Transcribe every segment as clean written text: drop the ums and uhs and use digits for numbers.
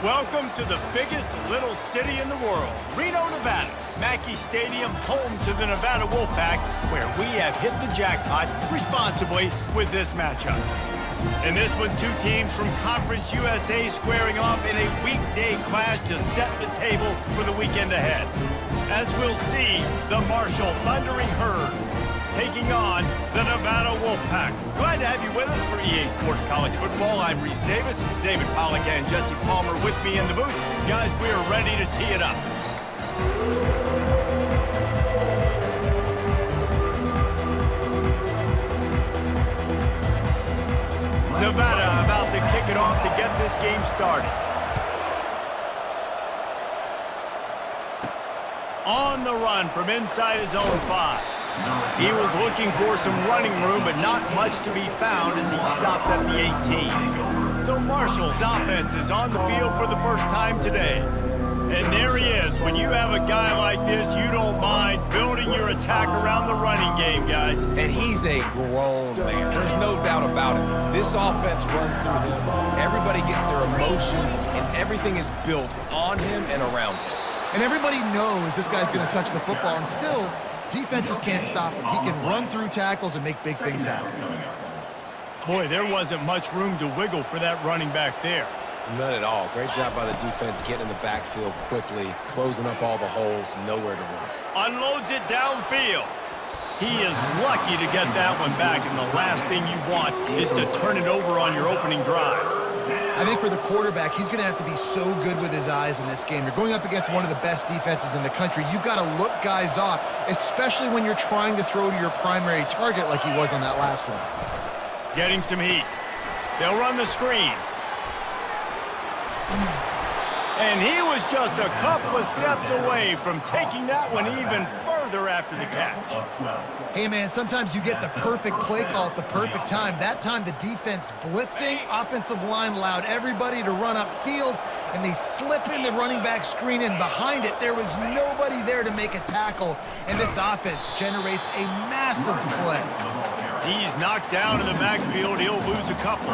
Welcome to the biggest little city in the world, Reno, Nevada. Mackey Stadium, home to the Nevada Wolfpack, where we have hit the jackpot responsibly with this matchup. In this one, two teams from Conference USA squaring off in a weekday clash to set the table for the weekend ahead. As we'll see, the Marshall Thundering Herd taking on the Nevada Wolfpack. Glad to have you with us for EA Sports College Football. I'm Reese Davis, David Pollack and Jesse Palmer with me in the booth. Guys, we are ready to tee it up. Nevada about to kick it off to get this game started. On the run from inside his own 5. He was looking for some running room, but not much to be found as he stopped at the 18. So Marshall's offense is on the field for the first time today. And there he is. When you have a guy like this, you don't mind building your attack around the running game, guys. And he's a grown man. There's no doubt about it. This offense runs through him. Everybody gets their emotion, and everything is built on him and around him. And everybody knows this guy's going to touch the football, and still, defenses can't stop him. He can run through tackles and make big things happen. Boy, there wasn't much room to wiggle for that running back there. None at all. Great job by the defense getting in the backfield quickly, closing up all the holes, nowhere to run. Unloads it downfield. He is lucky to get that one back, and the last thing you want is to turn it over on your opening drive. I think for the quarterback, he's going to have to be so good with his eyes in this game. You're going up against one of the best defenses in the country. You've got to look guys off, especially when you're trying to throw to your primary target like he was on that last one. Getting some heat. They'll run the screen. And he was just a couple of steps away from taking that one even further after the catch. Hey, man, sometimes you get the perfect play call at the perfect time. That time, the defense blitzing, offensive line allowed everybody to run upfield, and they slip in the running back screen, and behind it, there was nobody there to make a tackle, and this offense generates a massive play. He's knocked down in the backfield. He'll lose a couple.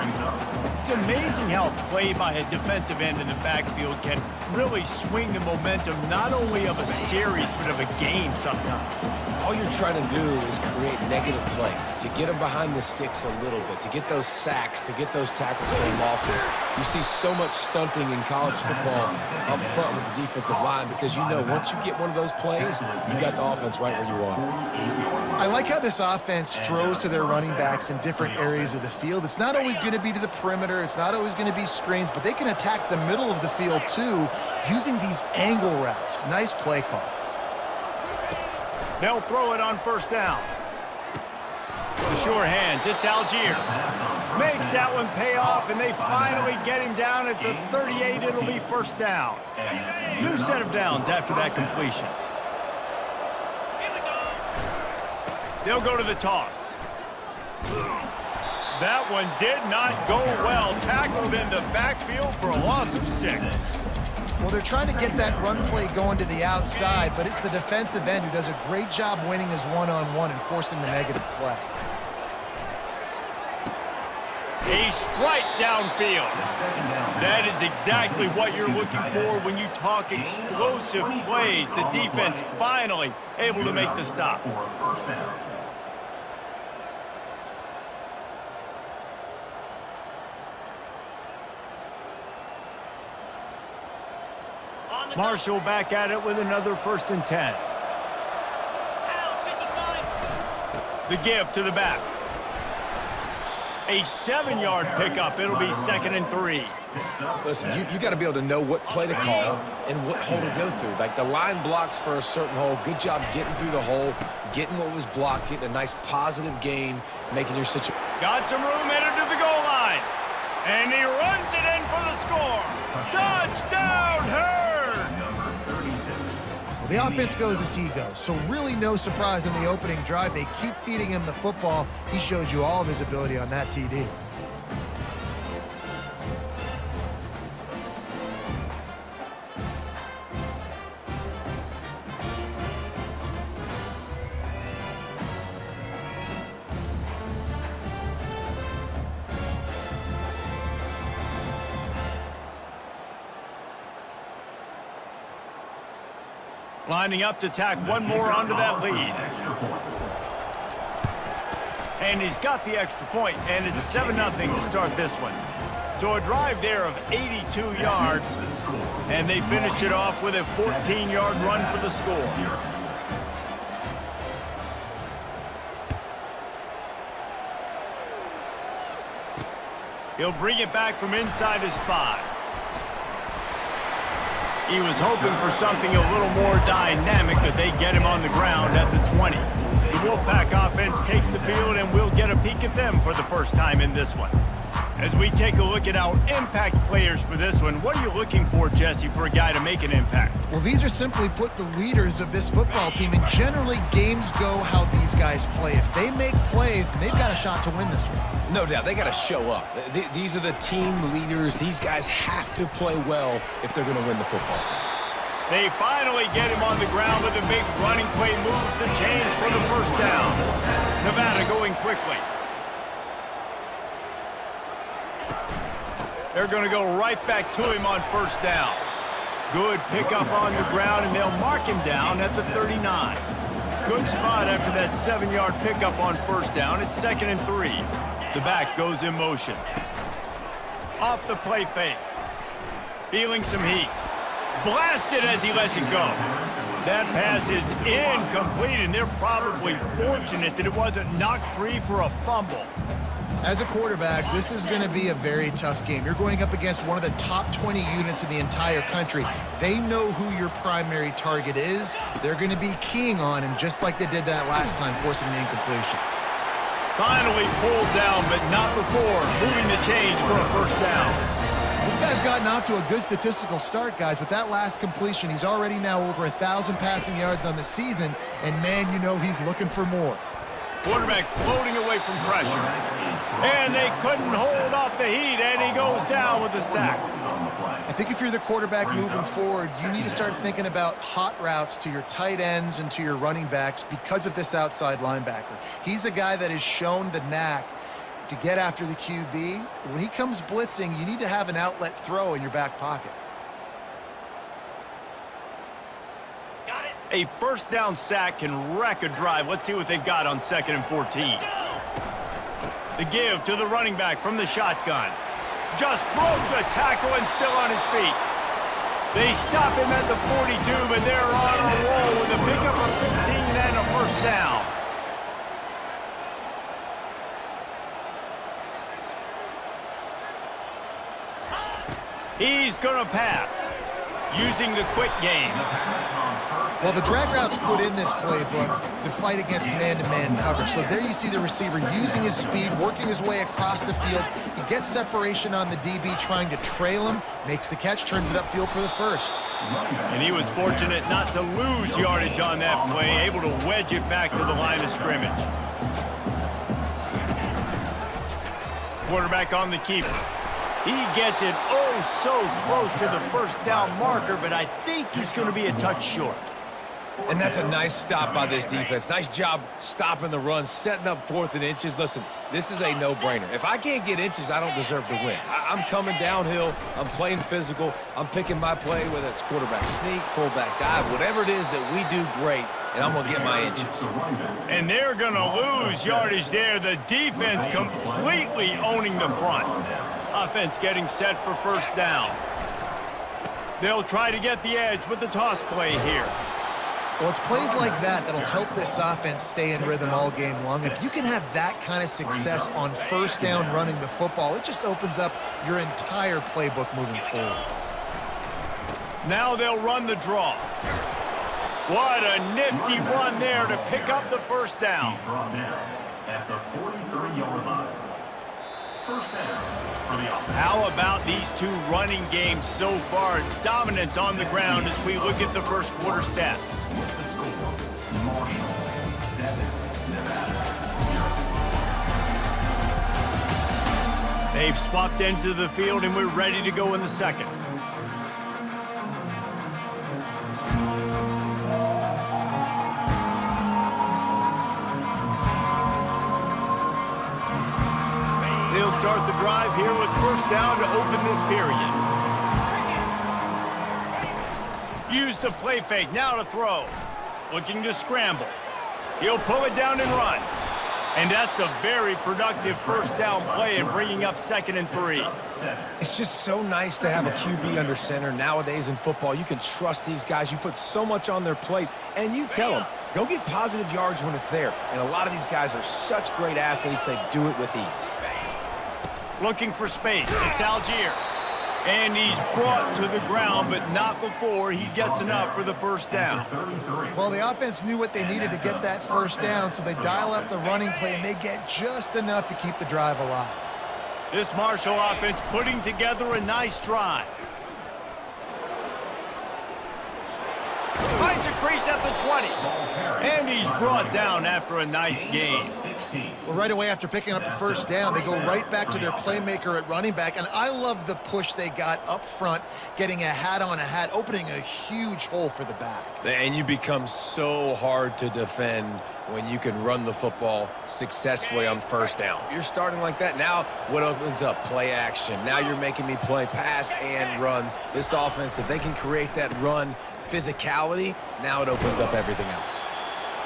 It's amazing how play by a defensive end in the backfield can really swing the momentum not only of a series but of a game sometimes. All you're trying to do is create negative plays, to get them behind the sticks a little bit, to get those sacks, to get those tackles for losses. You see so much stunting in college football up front with the defensive line because you know once you get one of those plays, you got the offense right where you want it. I like how this offense throws to their running backs in different areas of the field. It's not always going to be to the perimeter. It's not always going to be screens, but they can attack the middle of the field too using these angle routes. Nice play call. They'll throw it on first down. The sure hands, it's Algier. Makes that one pay off, and they finally get him down at the 38. It'll be first down. New set of downs after that completion. They'll go to the toss. That one did not go well. Tackled in the backfield for a loss of 6. Well, they're trying to get that run play going to the outside, but it's the defensive end who does a great job winning his one-on-one and forcing the negative play. A strike downfield. That is exactly what you're looking for when you talk explosive plays. The defense finally able to make the stop. Marshall back at it with another 1st and 10. The give to the back. A 7-yard pickup. It'll be 2nd and 3. Listen, you got to be able to know what play to call and what hole to go through. Like the line blocks for a certain hole. Good job getting through the hole, getting what was blocked, getting a nice positive gain, making your situation. Got some room headed to the goal line. And he runs it in for the score. Touchdown, Herd! The offense goes as he goes, so really no surprise in the opening drive. They keep feeding him the football. He showed you all of his ability on that TD. Lining up to tack one more onto that lead. And he's got the extra point, and it's 7-0 to start this one. So a drive there of 82 yards, and they finished it off with a 14-yard run for the score. He'll bring it back from inside his 5. He was hoping for something a little more dynamic, but they get him on the ground at the 20. The Wolfpack offense takes the field, and we'll get a peek at them for the first time in this one. As we take a look at our impact players for this one, what are you looking for, Jesse, for a guy to make an impact? Well, these are simply put the leaders of this football team, and generally games go how these guys play. If they make plays, then they've got a shot to win this one. No doubt, they got to show up. These are the team leaders. These guys have to play well if they're going to win the football game. They finally get him on the ground with a big running play, moves the chains for the first down. Nevada going quickly. They're going to go right back to him on first down. Good pickup on the ground, and they'll mark him down at the 39. Good spot after that 7-yard pickup on first down. It's 2nd and 3. The back goes in motion. Off the play fake. Feeling some heat. Blasted as he lets it go. That pass is incomplete, and they're probably fortunate that it wasn't knocked free for a fumble. As a quarterback, this is going to be a very tough game. You're going up against one of the top 20 units in the entire country. They know who your primary target is. They're going to be keying on him just like they did that last time, forcing the incompletion. Finally pulled down, but not before moving the chains for a first down. This guy's gotten off to a good statistical start, guys, but that last completion, he's already now over 1,000 passing yards on the season, and man, you know he's looking for more. Quarterback floating away from pressure. And they couldn't hold off the heat, and he goes down with a sack. I think if you're the quarterback moving forward, you need to start thinking about hot routes to your tight ends and to your running backs because of this outside linebacker. He's a guy that has shown the knack to get after the QB. When he comes blitzing, you need to have an outlet throw in your back pocket. A first down sack can wreck a drive. Let's see what they've got on 2nd and 14. The give to the running back from the shotgun. Just broke the tackle and still on his feet. They stop him at the 42, but they're on a roll with a pickup of 15 and a first down. He's going to pass, using the quick game. Well, the drag route's put in this playbook to fight against man-to-man coverage. So there you see the receiver using his speed, working his way across the field. He gets separation on the DB trying to trail him, makes the catch, turns it upfield for the first. And he was fortunate not to lose yardage on that play, able to wedge it back to the line of scrimmage. Quarterback on the keeper. He gets it oh so close to the first down marker, but I think he's going to be a touch short. And that's a nice stop by this defense. Nice job stopping the run, setting up 4th and inches. Listen, this is a no-brainer. If I can't get inches, I don't deserve to win. I'm coming downhill. I'm playing physical. I'm picking my play, whether it's quarterback sneak, fullback dive, whatever it is that we do great, and I'm going to get my inches. And they're going to lose yardage there. The defense completely owning the front. Offense getting set for first down. They'll try to get the edge with the toss play here. Well, it's plays like that that'll help this offense stay in rhythm all game long. If you can have that kind of success on first down running the football, it just opens up your entire playbook moving forward. Now they'll run the draw. What a nifty run there to pick up the first down. At the 43-yard line. First down for the offense. How about these two running games so far? Dominance on the ground as we look at the first quarter stats. Marshall, 7, Nevada. They've swapped ends of the field, and we're ready to go in the second. They'll start the drive here with first down to open this period. Here's the play fake, now to throw. Looking to scramble. He'll pull it down and run. And that's a very productive first down play and bringing up 2nd and 3. It's just so nice to have a QB under center. Nowadays in football, you can trust these guys. You put so much on their plate, and you tell them, go get positive yards when it's there. And a lot of these guys are such great athletes, they do it with ease. Looking for space. It's Algier. And he's brought to the ground, but not before he gets enough for the first down. Well, the offense knew what they needed to get that first down, so they dial up the running play, and they get just enough to keep the drive alive. This Marshall offense putting together a nice drive. Finds a crease at the 20. And he's brought down after a nice gain. Well, right away after picking up the first down, they go right back to their playmaker at running back. And I love the push they got up front, getting a hat on a hat, opening a huge hole for the back. And you become so hard to defend when you can run the football successfully on first down. You're starting like that. Now what opens up? Play action. Now you're making me play pass and run. This offense, if they can create that run physicality, now it opens up everything else.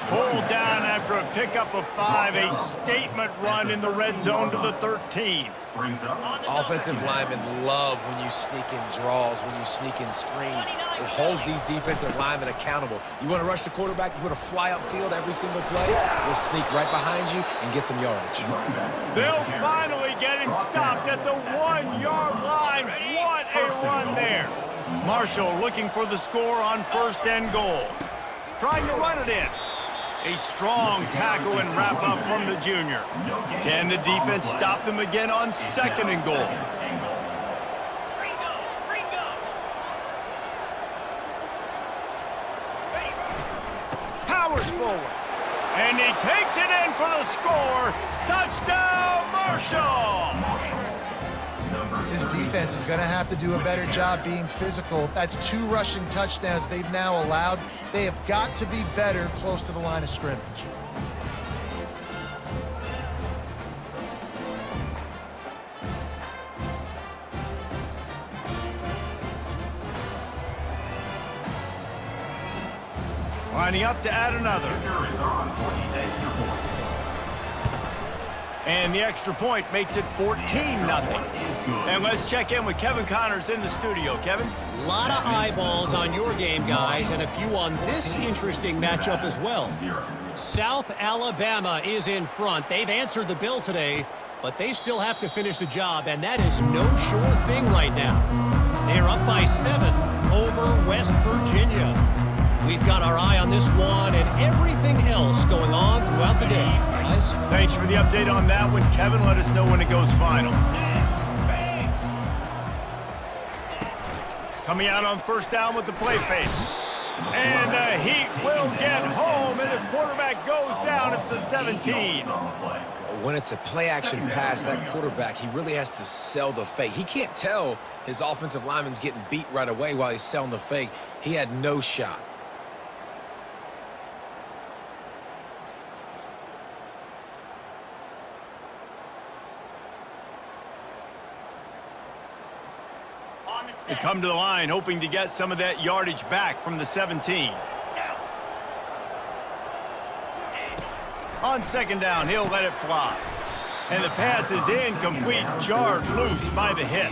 Pulled down after a pickup of 5, a statement run in the red zone to the 13. Offensive linemen love when you sneak in draws, when you sneak in screens. It holds these defensive linemen accountable. You want to rush the quarterback, you want to fly upfield every single play, we'll sneak right behind you and get some yardage. They'll finally get him stopped at the 1-yard line. What a run there. Marshall looking for the score on 1st and goal. Trying to run it in. A strong tackle and wrap up from the junior. Can the defense stop them again on 2nd and goal? Powers forward. And he takes it in for the score. Touchdown, Marshall! This defense is going to have to do a better job being physical. That's 2 rushing touchdowns they've now allowed. They have got to be better close to the line of scrimmage. Lining up to add another. And the extra point makes it 14-0. And let's check in with Kevin Connors in the studio. Kevin? A lot of eyeballs on your game, guys, and a few on this interesting matchup as well. South Alabama is in front. They've answered the bell today, but they still have to finish the job, and that is no sure thing right now. They're up by 7 over West Virginia. We've got our eye on this one and everything else going on throughout the day, guys. Thanks for the update on that one, Kevin. Let us know when it goes final. Coming out on 1st down with the play fake. And the Heat will get home, and the quarterback goes down at the 17. When it's a play-action pass, that quarterback, he really has to sell the fake. He can't tell his offensive lineman's getting beat right away while he's selling the fake. He had no shot. They come to the line hoping to get some of that yardage back from the 17. On 2nd down, he'll let it fly. And the pass is incomplete, jarred loose by the hit.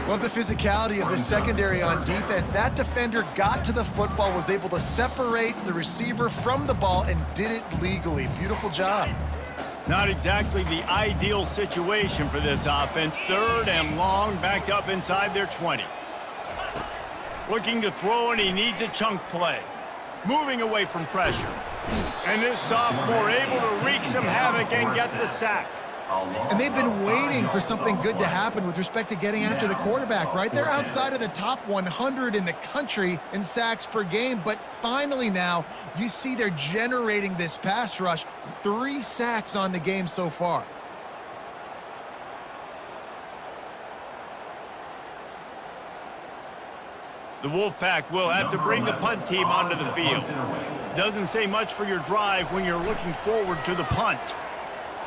Love the physicality of the secondary on defense. That defender got to the football, was able to separate the receiver from the ball, and did it legally. Beautiful job. Not exactly the ideal situation for this offense. 3rd and long, backed up inside their 20. Looking to throw, and he needs a chunk play. Moving away from pressure. And this sophomore able to wreak some havoc and get the sack. And they've been waiting for something good to happen with respect to getting after the quarterback, right? They're outside of the top 100 in the country in sacks per game, but finally now you see they're generating this pass rush. 3 sacks on the game so far. The Wolfpack will have to bring the punt team onto the field. Doesn't say much for your drive when you're looking forward to the punt.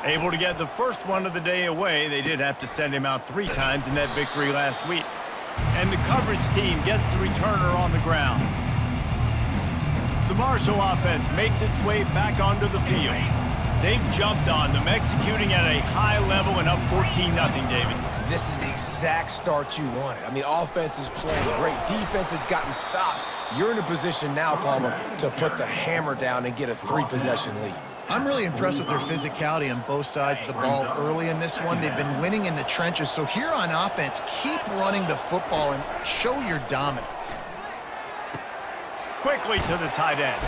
Able to get the first one of the day away. They did have to send him out 3 times in that victory last week. And the coverage team gets the returner on the ground. The Marshall offense makes its way back onto the field. They've jumped on them, executing at a high level and up 14-0, David. This is the exact start you wanted. I mean, offense is playing great. Defense has gotten stops. You're in a position now, Palmer, to put the hammer down and get a 3-possession lead. I'm really impressed with their physicality on both sides of the ball early in this one. They've been winning in the trenches. So here on offense, keep running the football and show your dominance. Quickly to the tight end.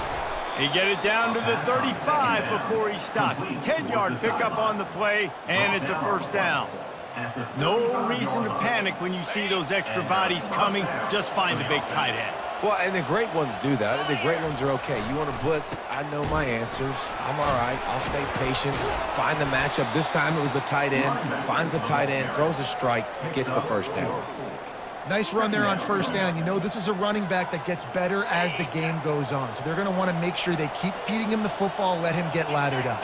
He get it down to the 35 before he stopped. 10-yard pickup on the play, and it's a first down. No reason to panic when you see those extra bodies coming. Just find the big tight end. Well, and the great ones do that. I think the great ones are okay. You want to blitz? I know my answers. I'm all right. I'll stay patient. Find the matchup. This time it was the tight end. Finds the tight end, throws a strike, gets the first down. Nice run there on first down. You know, this is a running back that gets better as the game goes on. So they're going to want to make sure they keep feeding him the football, let him get lathered up.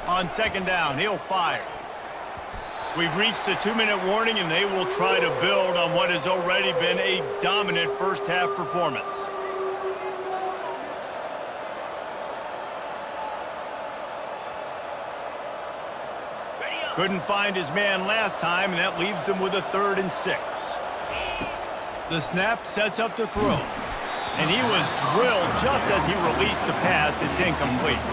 On second down, he'll fire. We've reached the 2-minute warning, and they will try to build on what has already been a dominant first-half performance. Couldn't find his man last time, and that leaves them with a 3rd and 6. The snap sets up the throw. And he was drilled just as he released the pass. It's incomplete.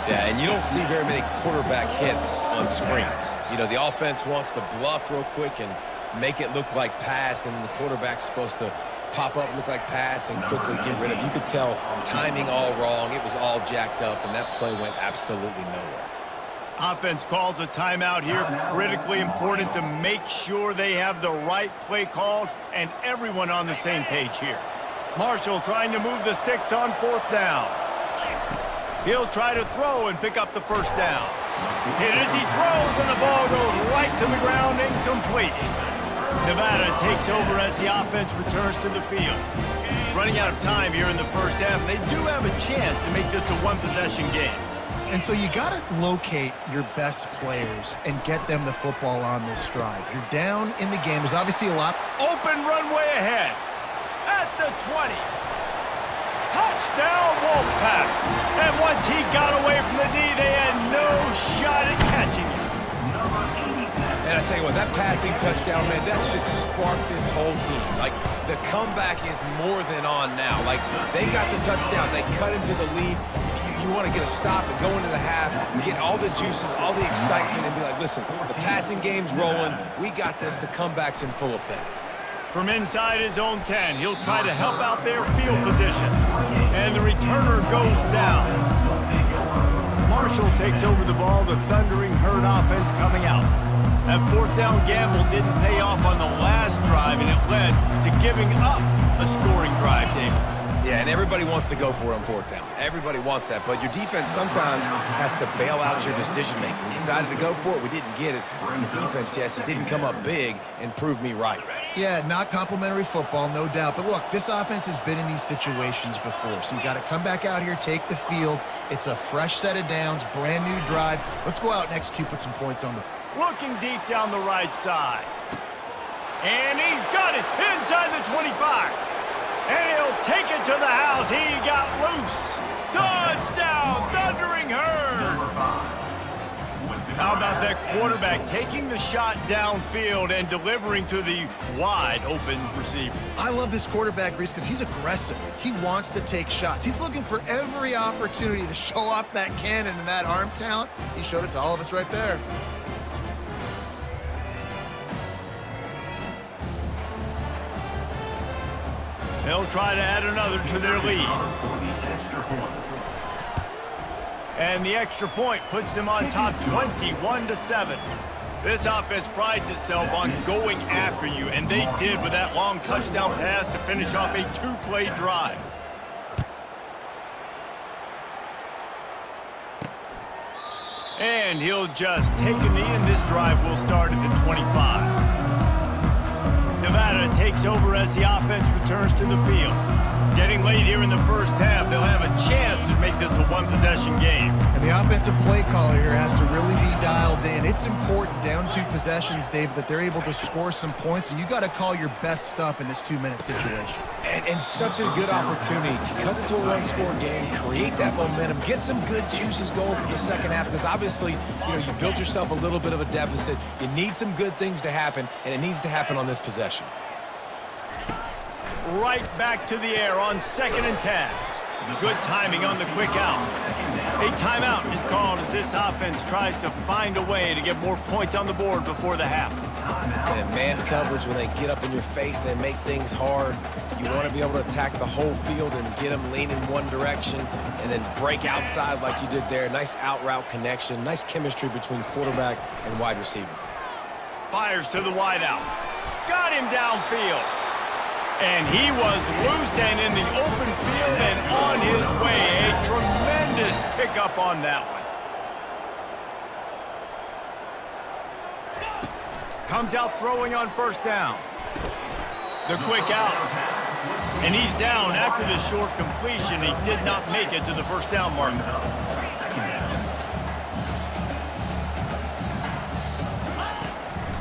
Yeah, and you don't see very many quarterback hits on screens. You know, the offense wants to bluff real quick and make it look like pass, and then the quarterback's supposed to pop up, look like pass, and quickly get rid of it. You could tell timing all wrong. It was all jacked up, and that play went absolutely nowhere. Offense calls a timeout here. Critically important to make sure they have the right play called and everyone on the same page here. Marshall trying to move the sticks on 4th down. He'll try to throw and pick up the first down. Hit as he throws, and the ball goes right to the ground, incomplete. Nevada takes over as the offense returns to the field. Running out of time here in the first half, and they do have a chance to make this a one-possession game. And so you got to locate your best players and get them the football on this drive. You're down in the game. There's obviously a lot. Open runway ahead. At the 20. Touchdown, Wolfpack. And once he got away from the knee, they had no shot at catching him. And I tell you what, that passing touchdown, man, that should spark this whole team. Like, the comeback is more than on now. Like, they got the touchdown. They cut into the lead. You want to get a stop and go into the half, get all the juices, all the excitement, and be like, listen, the passing game's rolling. We got this. The comeback's in full effect. From inside his own 10, he'll try to help out their field position. And the returner goes down. Marshall takes over the ball, the Thundering Herd offense coming out. That 4th down gamble didn't pay off on the last drive, and it led to giving up a scoring drive, David. Yeah, and everybody wants to go for it on 4th down. Everybody wants that, but your defense sometimes has to bail out your decision-making. We decided to go for it. We didn't get it. The defense, Jesse, didn't come up big and prove me right. Yeah, not complimentary football, no doubt. But look, this offense has been in these situations before. So you got to come back out here, take the field. It's a fresh set of downs, brand new drive. Let's go out and execute, put some points on the... Looking deep down the right side. And he's got it inside the 25. And he'll take it to the house. He got loose. Touchdown, Thundering Herd. How about that quarterback taking the shot downfield and delivering to the wide open receiver? I love this quarterback, Reese, because he's aggressive. He wants to take shots. He's looking for every opportunity to show off that cannon and that arm talent. He showed it to all of us right there. They'll try to add another to their lead. And the extra point puts them on top 21-7. This offense prides itself on going after you, and they did with that long touchdown pass to finish off a 2-play drive. And he'll just take a knee, and this drive will start at the 25. Nevada takes over as the offense returns to the field. Getting late here in the first half, they'll have a chance to make this a one-possession game. And the offensive play caller here has to really be dialed in. It's important down 2 possessions, Dave, that they're able to score some points. So you got to call your best stuff in this 2-minute situation. And such a good opportunity to cut it to a one-score game, create that momentum, get some good juices going for the second half, because obviously, you built yourself a little bit of a deficit. You need some good things to happen, and it needs to happen on this possession. Right back to the air on 2nd and 10. Good timing on the quick out. A timeout is called as this offense tries to find a way to get more points on the board before the half. And man coverage, when they get up in your face, they make things hard. You want to be able to attack the whole field and get them leaning one direction and then break outside like you did there. Nice out route connection, nice chemistry between quarterback and wide receiver. Fires to the wide out. Got him downfield. And he was loose and in the open field and on his way. A tremendous pickup on that one. Comes out throwing on 1st down. The quick out. And he's down after the short completion. He did not make it to the 1st down marker.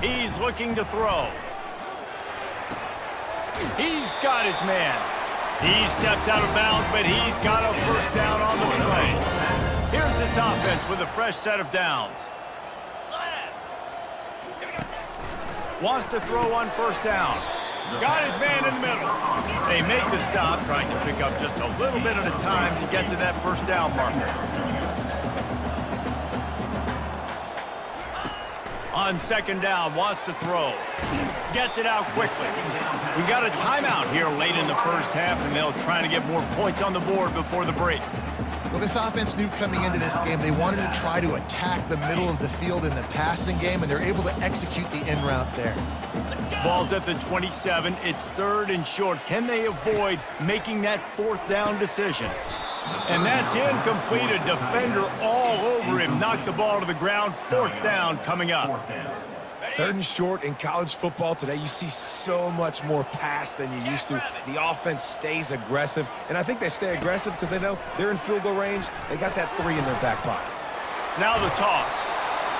He's looking to throw. He's got his man. He steps out of bounds, but he's got a 1st down on the play. Here's this offense with a fresh set of downs. Wants to throw on 1st down. Got his man in the middle. They make the stop, trying to pick up just a little bit at a time to get to that 1st down marker. On 2nd down, wants to throw. Gets it out quickly. We got a timeout here late in the first half, and they'll try to get more points on the board before the break. Well, this offense knew coming into this game they wanted to try to attack the middle of the field in the passing game, and they're able to execute the in route there. Ball's at the 27. It's 3rd and short. Can they avoid making that 4th down decision? And that's incomplete. A defender all over him. Knocked the ball to the ground. 4th down coming up. 3rd and short in college football today. You see so much more pass than you used to. The offense stays aggressive, and I think they stay aggressive because they know they're in field goal range. They got that 3 in their back pocket. Now the toss.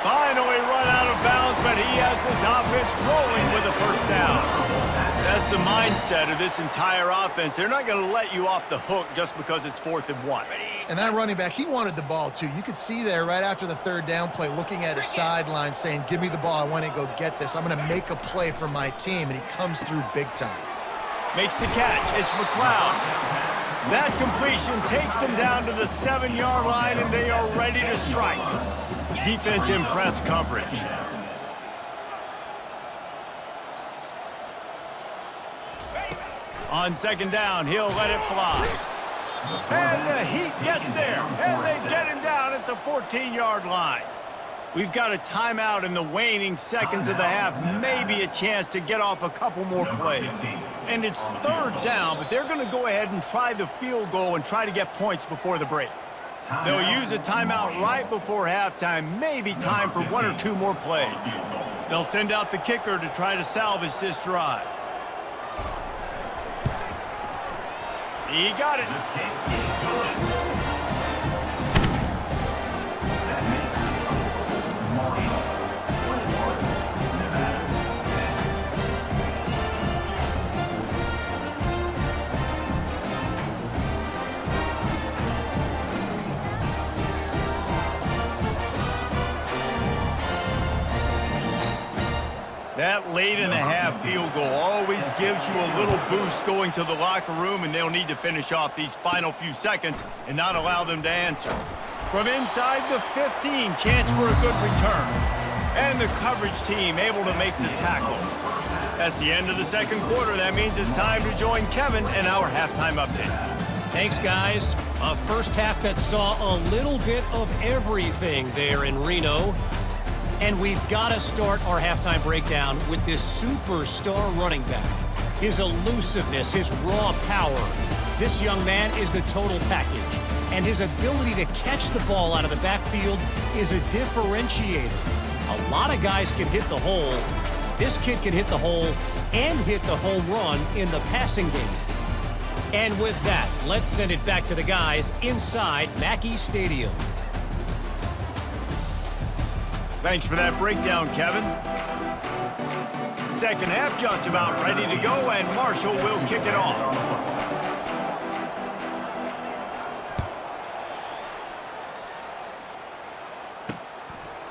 Finally run out of bounds, but he has this offense rolling with a 1st down. That's the mindset of this entire offense. They're not going to let you off the hook just because it's 4th and 1. And that running back, he wanted the ball too. You could see there right after the 3rd down play, looking at his sideline saying, give me the ball, I want to go get this. I'm going to make a play for my team, and he comes through big time. Makes the catch. It's McLeod. That completion takes them down to the 7-yard line, and they are ready to strike. Defense in press coverage. On 2nd down, he'll let it fly. And the Heat gets there, and they get him down at the 14-yard line. We've got a timeout in the waning seconds of the half, maybe a chance to get off a couple more plays. And it's 3rd down, but they're going to go ahead and try the field goal and try to get points before the break. They'll use a timeout right before halftime, maybe time for 1 or 2 more plays. They'll send out the kicker to try to salvage this drive. He got it. That late in the half field goal always gives you a little boost going to the locker room, and they'll need to finish off these final few seconds and not allow them to answer. From inside the 15, chance for a good return. And the coverage team able to make the tackle. That's the end of the 2nd quarter. That means it's time to join Kevin in our halftime update. Thanks, guys. A first half that saw a little bit of everything there in Reno. And we've got to start our halftime breakdown with this superstar running back. His elusiveness, his raw power. This young man is the total package. And his ability to catch the ball out of the backfield is a differentiator. A lot of guys can hit the hole. This kid can hit the hole and hit the home run in the passing game. And with that, let's send it back to the guys inside Mackey Stadium. Thanks for that breakdown, Kevin. Second half just about ready to go, and Marshall will kick it off.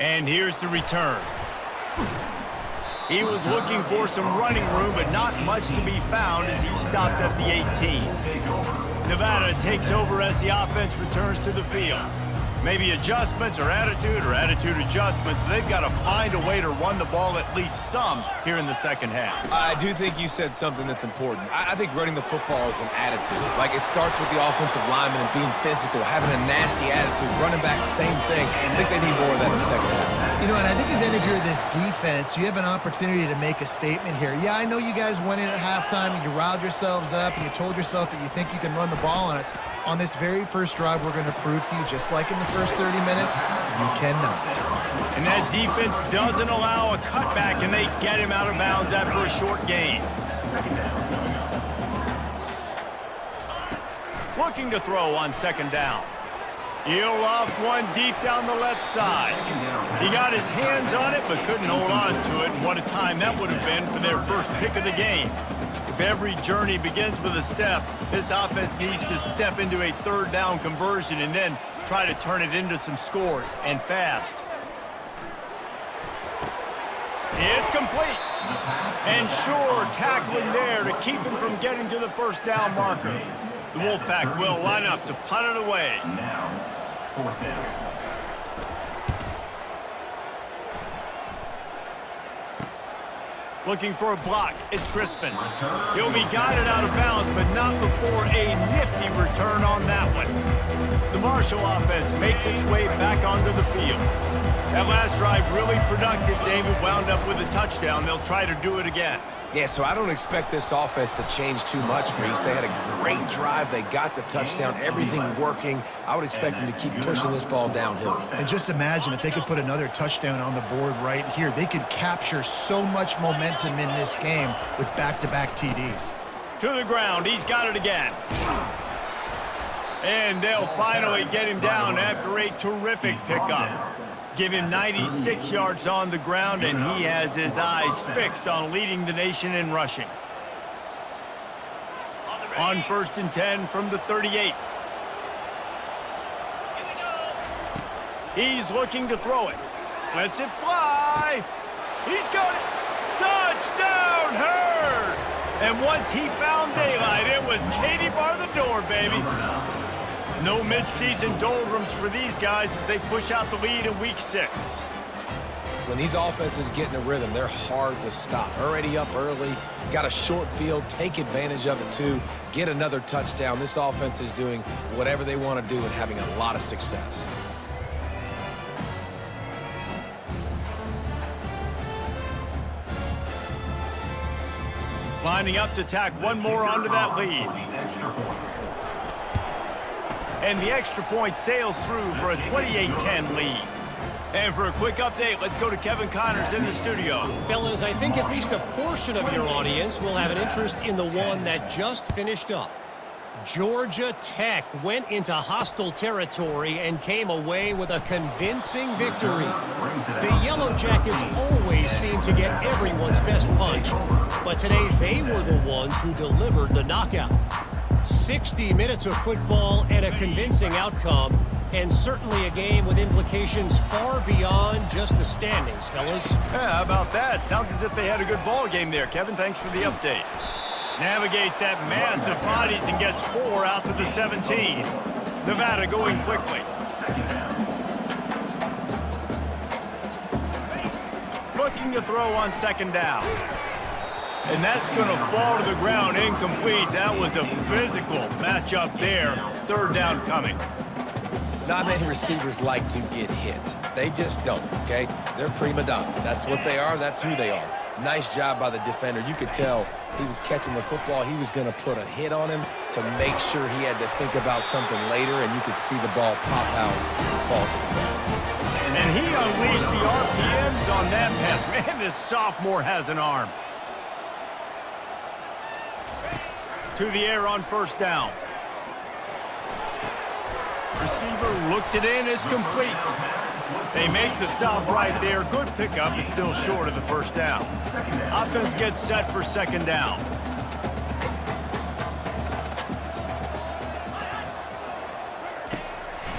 And here's the return. He was looking for some running room, but not much to be found as he stopped at the 18. Nevada takes over as the offense returns to the field. Maybe adjustments or attitude adjustments, but they've got to find a way to run the ball at least some here in the second half. I do think you said something that's important. I think running the football is an attitude. Like, it starts with the offensive lineman and being physical, having a nasty attitude. Running back, same thing. I think they need more of that in the second half. You know, and I think even if you're this defense, you have an opportunity to make a statement here. Yeah, I know you guys went in at halftime and you riled yourselves up and you told yourself that you think you can run the ball on us. On this very first drive, we're going to prove to you, just like in the first 30 minutes, you cannot. And that defense doesn't allow a cutback, and they get him out of bounds after a short gain. Looking to throw on second down. He'll loft one deep down the left side. He got his hands on it, but couldn't hold on to it. And what a time that would have been for their first pick of the game. If every journey begins with a step, this offense needs to step into a third down conversion and then try to turn it into some scores, and fast. It's complete. And sure, tackling there to keep him from getting to the first down marker. The Wolfpack will line up to punt it away. Now, fourth down. Looking for a block. It's Crispin. He'll be guided out of bounds, but not before a nifty return on that one. The Marshall offense makes its way back onto the field. That last drive really productive. David wound up with a touchdown. They'll try to do it again. Yeah, so I don't expect this offense to change too much, Reese. They had a great drive. They got the touchdown, everything working. I would expect them to keep pushing this ball downhill. And just imagine if they could put another touchdown on the board right here. They could capture so much momentum in this game with back-to-back TDs. To the ground. He's got it again. And they'll finally get him down after a terrific pickup. Give him 96 yards on the ground, and he has his eyes fixed on leading the nation in rushing. On 1st and 10 from the 38. He's looking to throw it. Lets it fly. He's got it. Touchdown, Hurd! And once he found daylight, it was Katie bar the door, baby. No midseason doldrums for these guys as they push out the lead in Week 6. When these offenses get in a rhythm, they're hard to stop. Already up early, got a short field, take advantage of it too, get another touchdown. This offense is doing whatever they want to do and having a lot of success. Lining up to tack one more onto that lead. And the extra point sails through for a 28-10 lead. And for a quick update, let's go to Kevin Connors in the studio. Fellas, I think at least a portion of your audience will have an interest in the one that just finished up. Georgia Tech went into hostile territory and came away with a convincing victory. The Yellow Jackets always seem to get everyone's best punch, but today they were the ones who delivered the knockout. 60 minutes of football and a convincing outcome, and certainly a game with implications far beyond just the standings, fellas. Yeah, how about that? Sounds as if they had a good ball game there. Kevin, thanks for the update. Navigates that mass of bodies and gets 4 out to the 17. Nevada going quickly. Looking to throw on second down. And that's going to fall to the ground incomplete. That was a physical matchup there. Third down coming. Not many receivers like to get hit. They just don't, okay? They're prima donnas. That's what they are. That's who they are. Nice job by the defender. You could tell he was catching the football. He was going to put a hit on him to make sure he had to think about something later, and you could see the ball pop out and fall to the ground. And he unleashed the RPMs on that pass. Man, this sophomore has an arm. to the air on first down. Receiver looks it in. It's complete. They make the stop right there. Good pickup. It's still short of the first down. Offense gets set for second down.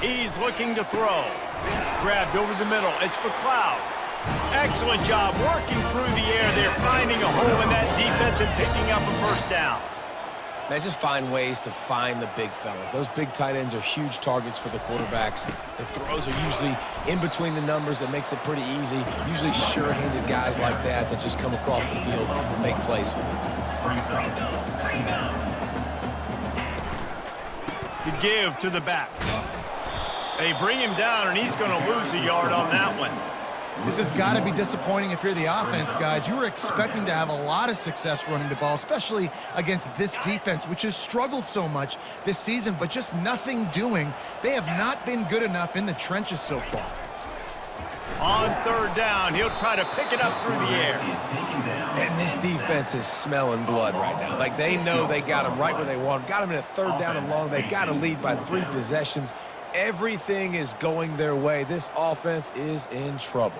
He's looking to throw. Grabbed over the middle. It's McLeod. Excellent job working through the air. They're finding a hole in that defense and picking up a first down. Man, just find ways to find the big fellas. Those big tight ends are huge targets for the quarterbacks. The throws are usually in between the numbers. That makes it pretty easy. Usually sure-handed guys like that just come across the field and make plays for them. The give to the back. They bring him down, and he's going to lose a yard on that one. This has got to be disappointing if you're the offense, guys. You were expecting to have a lot of success running the ball, especially against this defense, which has struggled so much this season, but just nothing doing. They have not been good enough in the trenches so far. On third down, he'll try to pick it up through the air. And this defense is smelling blood right now. Like, they know they got him right where they want him. Got him in a third down and long. They got to lead by 3 possessions. Everything is going their way. This offense is in trouble.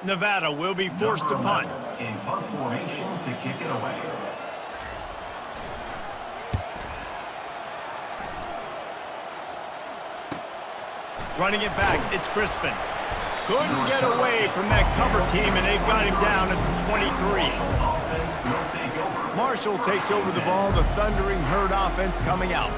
Nevada will be forced to punt. In punt formation to kick it away. Running it back, it's Crispin. Couldn't get away from that cover team, and they've got him down at the 23. Marshall takes over the ball, the Thundering Herd offense coming out.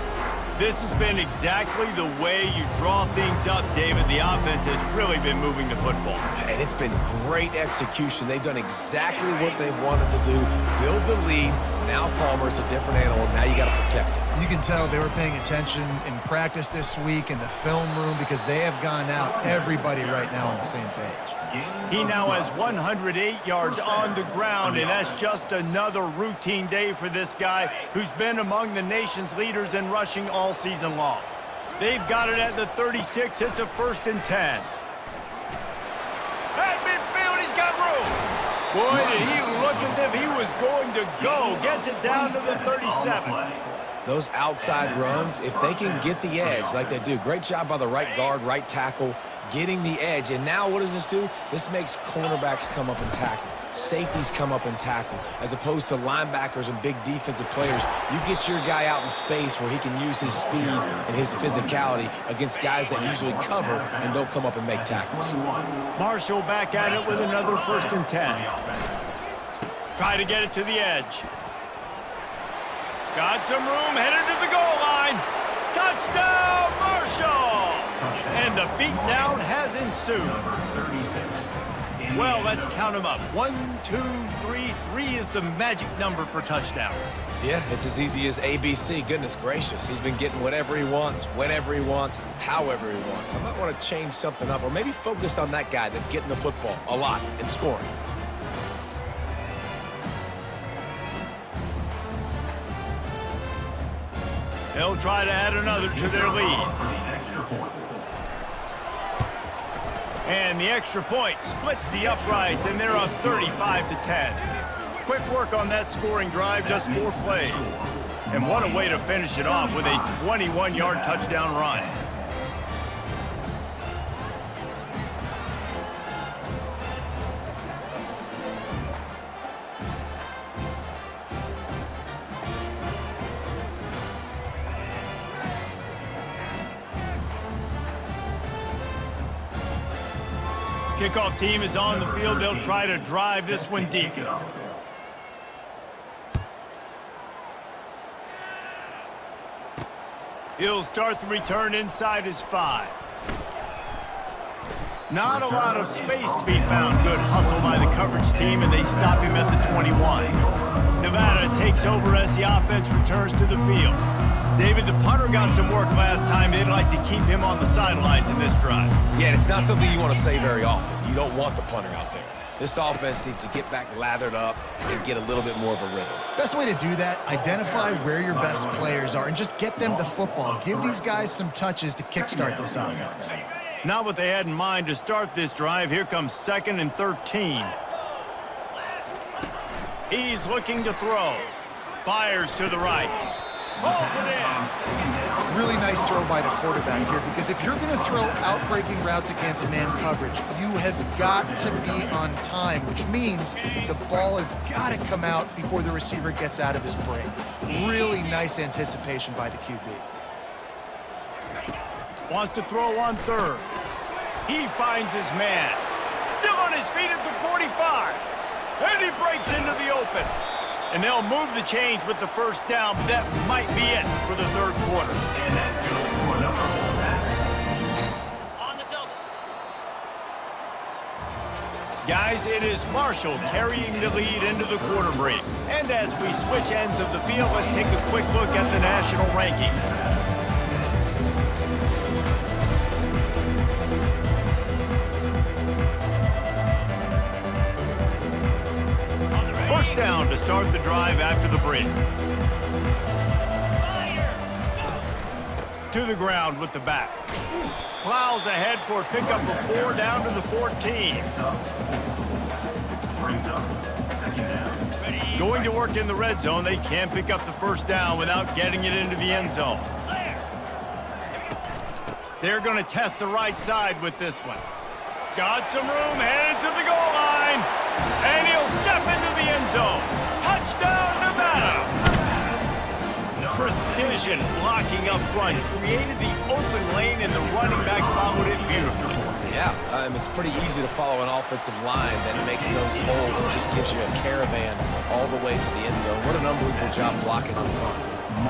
This has been exactly the way you draw things up, David. The offense has really been moving the football. And it's been great execution. They've done exactly what they've wanted to do. Build the lead. Now Palmer's a different animal. Now you got to protect it. You can tell they were paying attention in practice this week in the film room because they have gone out, everybody right now on the same page. He now has 108 yards on the ground, and that's just another routine day for this guy who's been among the nation's leaders in rushing all season long. They've got it at the 36. It's a 1st and 10. At midfield, he's got room. Boy, did he look as if he was going to go. Gets it down to the 37. Those outside runs, if they can get the edge like they do, great job by the right guard, right tackle, getting the edge. And now what does this do? This makes cornerbacks come up and tackle. Safeties come up and tackle. As opposed to linebackers and big defensive players, you get your guy out in space where he can use his speed and his physicality against guys that usually cover and don't come up and make tackles. Marshall back at it with another 1st and 10. Try to get it to the edge. Got some room, headed to the goal line. Touchdown, Marshall! And the beatdown has ensued. Well, let's count them up. 1, 2, 3. 3 is the magic number for touchdowns. Yeah, it's as easy as ABC. Goodness gracious. He's been getting whatever he wants, whenever he wants, however he wants. I might want to change something up or maybe focus on that guy that's getting the football a lot and scoring. They'll try to add another to their lead. And the extra point splits the uprights, and they're up 35-10. Quick work on that scoring drive, just 4 plays. And what a way to finish it off with a 21-yard touchdown run. Kickoff team is on the field. They'll try to drive this one deep. He'll start the return inside his 5. Not a lot of space to be found. Good hustle by the coverage team, and they stop him at the 21. Nevada takes over as the offense returns to the field. David, the punter got some work last time. They'd like to keep him on the sidelines in this drive. Yeah, it's not something you want to say very often. You don't want the punter out there. This offense needs to get back lathered up and get a little bit more of a rhythm. Best way to do that, identify where your best players are and just get them the football. Give these guys some touches to kickstart this offense. Not what they had in mind to start this drive. Here comes 2nd and 13. He's looking to throw. Fires to the right. Pulls it in. Really nice throw by the quarterback here, because if you're going to throw out-breaking routes against man coverage, you have got to be on time, which means the ball has got to come out before the receiver gets out of his break. Really nice anticipation by the QB. Wants to throw on third. He finds his man. Still on his feet at the 45. And he breaks into the open. And they'll move the chains with the first down. That might be it for the third quarter. And that's good for number 4. On the double. Guys, it is Marshall carrying the lead into the quarter break. And as we switch ends of the field, let's take a quick look at the national rankings. First down to start the drive after the break. To the ground with the back. Plows ahead for a pickup of 4 down to the 14. Brings up second down. Going to work in the red zone, they can't pick up the first down without getting it into the end zone. They're going to test the right side with this one. Got some room, headed to the goal line. And he'll step into the end zone. Touchdown, Nevada! Precision blocking up front created the open lane, and the running back followed it beautifully. Yeah, it's pretty easy to follow an offensive line that makes those holes and just gives you a caravan all the way to the end zone. What an unbelievable job blocking up front.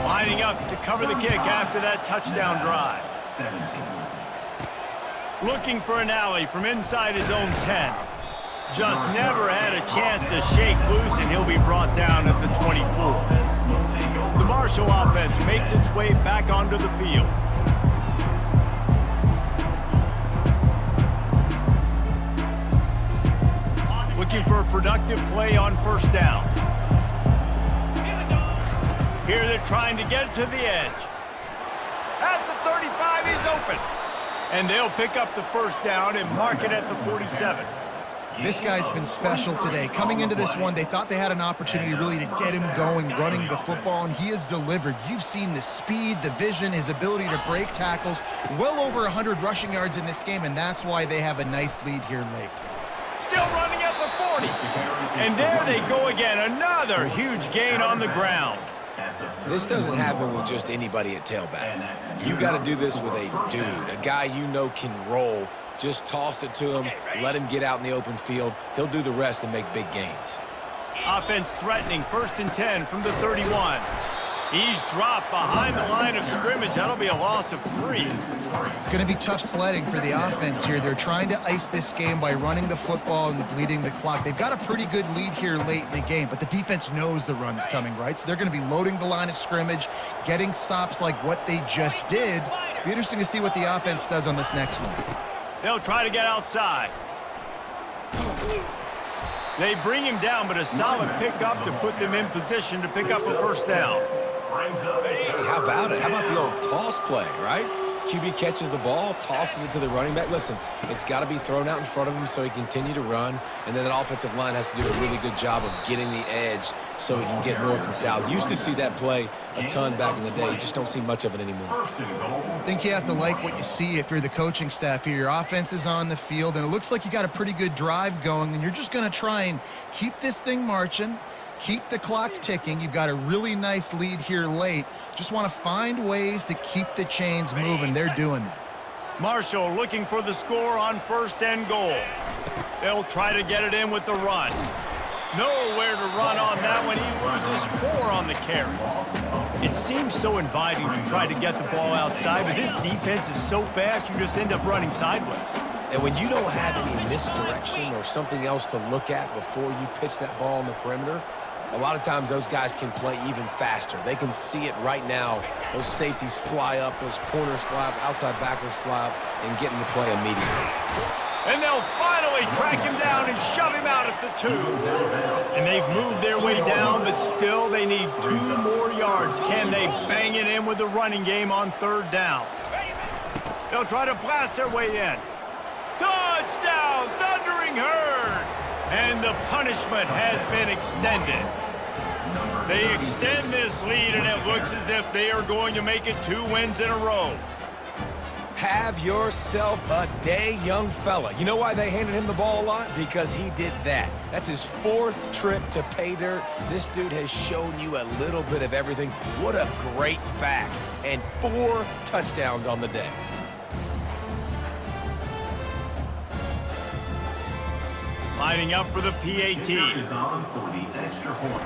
Lining up to cover the kick after that touchdown drive. 17. Looking for an alley from inside his own 10. Just never had a chance to shake loose, and he'll be brought down at the 24. The Marshall offense makes its way back onto the field. Looking for a productive play on first down. Here they're trying to get it to the edge. At the 35, he's open. And they'll pick up the first down and mark it at the 47. This guy's been special today. Coming into this one, they thought they had an opportunity really to get him going, running the football, and he has delivered. You've seen the speed, the vision, his ability to break tackles. Well over 100 rushing yards in this game, and that's why they have a nice lead here late. Still running at the 40. And there they go again. Another huge gain on the ground. This doesn't happen with just anybody at tailback. You got to do this with a dude, a guy you know can roll. Just toss it to him, let him get out in the open field. He'll do the rest and make big gains. Offense threatening, 1st and 10 from the 31. He's dropped behind the line of scrimmage. That'll be a loss of 3. It's going to be tough sledding for the offense here. They're trying to ice this game by running the football and bleeding the clock. They've got a pretty good lead here late in the game, but the defense knows the run's coming, right? So they're going to be loading the line of scrimmage, getting stops like what they just did. Be interesting to see what the offense does on this next one. They'll try to get outside. They bring him down, but a solid pickup to put them in position to pick up a first down. Hey, how about it? How about the old toss play, right? QB catches the ball, tosses it to the running back. Listen, it's got to be thrown out in front of him so he can continue to run, and then that offensive line has to do a really good job of getting the edge so he can get north and south. Used to see that play a ton back in the day. You just don't see much of it anymore. I think you have to like what you see if you're the coaching staff here. Your offense is on the field, and it looks like you got a pretty good drive going, and you're just going to try and keep this thing marching, keep the clock ticking. You've got a really nice lead here late. Just want to find ways to keep the chains moving. They're doing that. Marshall looking for the score on 1st and goal. They'll try to get it in with the run. Nowhere to run on that one. He loses 4 on the carry. It seems so inviting to try to get the ball outside, but this defense is so fast you just end up running sideways. And when you don't have any misdirection or something else to look at before you pitch that ball on the perimeter, a lot of times those guys can play even faster. They can see it right now. Those safeties fly up, those corners fly up, outside backers fly up, and get in the play immediately. And they'll finally track him down and shove him out at the 2. And they've moved their way down, but still they need 2 more yards. Can they bang it in with the running game on 3rd down? They'll try to blast their way in. Touchdown, Thundering Herd! And the punishment has been extended. They extend this lead, and it looks as if they are going to make it 2 wins in a row. Have yourself a day, young fella. You know why they handed him the ball a lot? Because he did that. That's his 4th trip to pay dirt. This dude has shown you a little bit of everything. What a great back. And 4 touchdowns on the day. Lining up for the PAT. Is on for the extra point.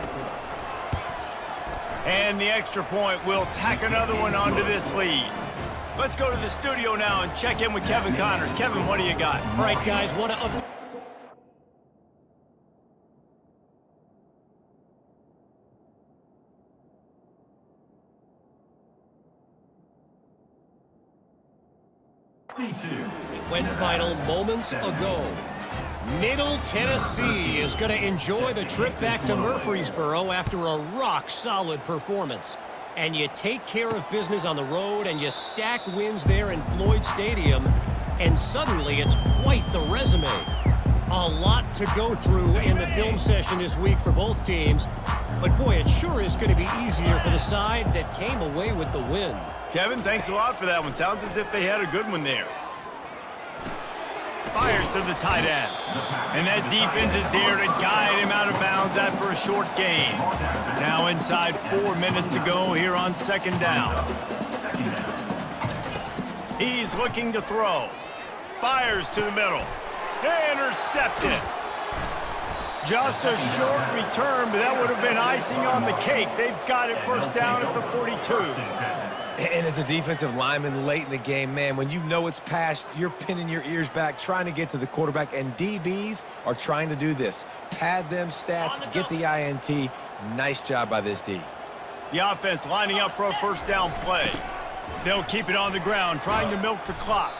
And the extra point will tack another one onto this lead. Let's go to the studio now and check in with Kevin Connors. Kevin, what do you got? All right, guys, want to update. It went final moments ago. Middle Tennessee is going to enjoy the trip back to Murfreesboro after a rock-solid performance. And you take care of business on the road, and you stack wins there in Floyd Stadium, and suddenly it's quite the resume. A lot to go through in the film session this week for both teams, but boy, it sure is going to be easier for the side that came away with the win. Kevin, thanks a lot for that one. Sounds as if they had a good one there. Fires to the tight end. And that defense is there to guide him out of bounds after a short gain. Now inside 4 minutes to go here on 2nd down. He's looking to throw. Fires to the middle. Intercepted. Just a short return, but that would have been icing on the cake. They've got it 1st down at the 42. And as a defensive lineman late in the game, man, when you know it's past, you're pinning your ears back, trying to get to the quarterback, and DBs are trying to do this. Pad them stats, get the INT. Nice job by this D. The offense lining up for a 1st down play. They'll keep it on the ground, trying to milk the clock.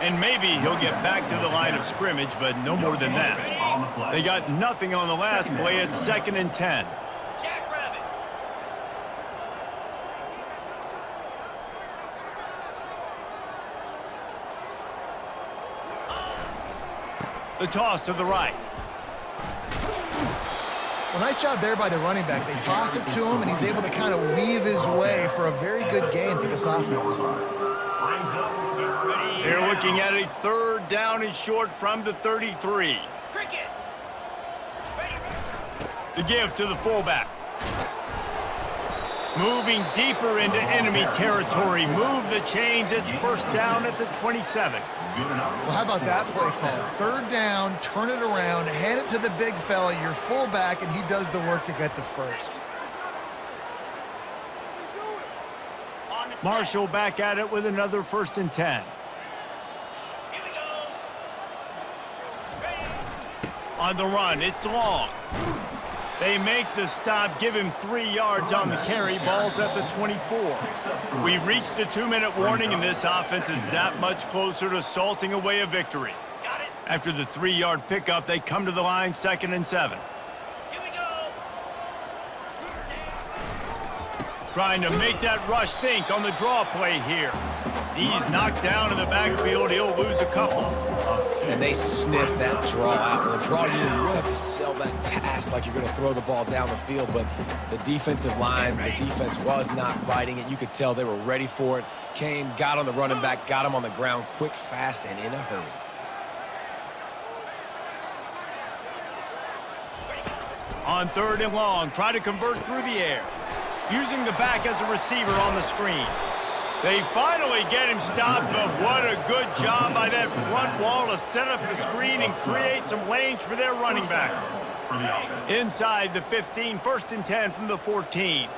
And maybe he'll get back to the line of scrimmage, but no more than that. They got nothing on the last play. It's 2nd and 10. The toss to the right. Well, nice job there by the running back. They toss it to him, and he's able to kind of weave his way for a very good gain for this offense. They're looking at a 3rd down and short from the 33. The give to the fullback. Moving deeper into enemy territory. Move the chains. It's 1st down at the 27. Well, how about that play call? 3rd down, turn it around, hand it to the big fella, your fullback, and he does the work to get the 1st. Marshall back at it with another 1st and 10. On the run, it's long. They make the stop, give him 3 yards on the carry. Ball's at the 24. We've reached the 2-minute warning, and this offense is that much closer to salting away a victory. After the 3-yard pickup, they come to the line 2nd and 7. Trying to make that rush think on the draw play here. He's knocked down in the backfield. He'll lose a couple. And they sniff that draw out. And the draw, you really have to sell that pass like you're going to throw the ball down the field. But the defensive line, the defense was not biting it. You could tell they were ready for it. Came, got on the running back, got him on the ground quick, fast, and in a hurry. On 3rd and long, try to convert through the air. Using the back as a receiver on the screen. They finally get him stopped, but what a good job by that front wall to set up the screen and create some lanes for their running back. Inside the 15, 1st and 10 from the 14.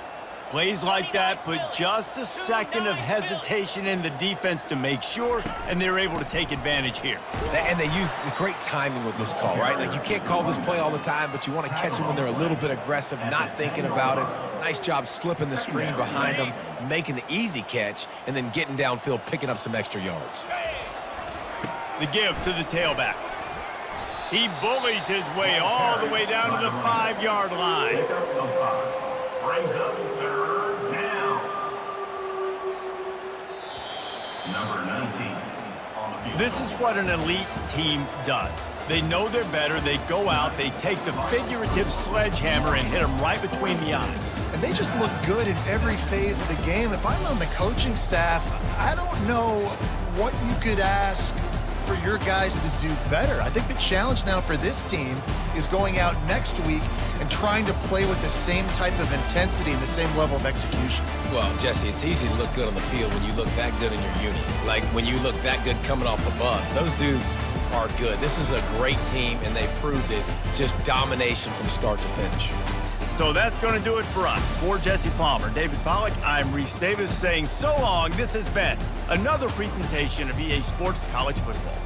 Plays like that put just a second of hesitation in the defense to make sure, and they're able to take advantage here. And they use great timing with this call, right? Like, you can't call this play all the time, but you want to catch them when they're a little bit aggressive, not thinking about it. Nice job slipping the screen behind them, making the easy catch, and then getting downfield, picking up some extra yards. The give to the tailback. He bullies his way all the way down to the 5-yard line. Brings up 3rd down. Number 19 on the field. This is what an elite team does. They know they're better. They go out, they take the figurative sledgehammer and hit them right between the eyes. And they just look good in every phase of the game. If I'm on the coaching staff, I don't know what you could ask for your guys to do better. I think the challenge now for this team is going out next week and trying to play with the same type of intensity and the same level of execution. Well, Jesse, it's easy to look good on the field when you look that good in your unit. Like when you look that good coming off the bus. Those dudes are good. This is a great team, and they proved it. Just domination from start to finish. So that's going to do it for us. For Jesse Palmer, David Pollack, I'm Reese Davis saying so long. This has been another presentation of EA Sports College Football.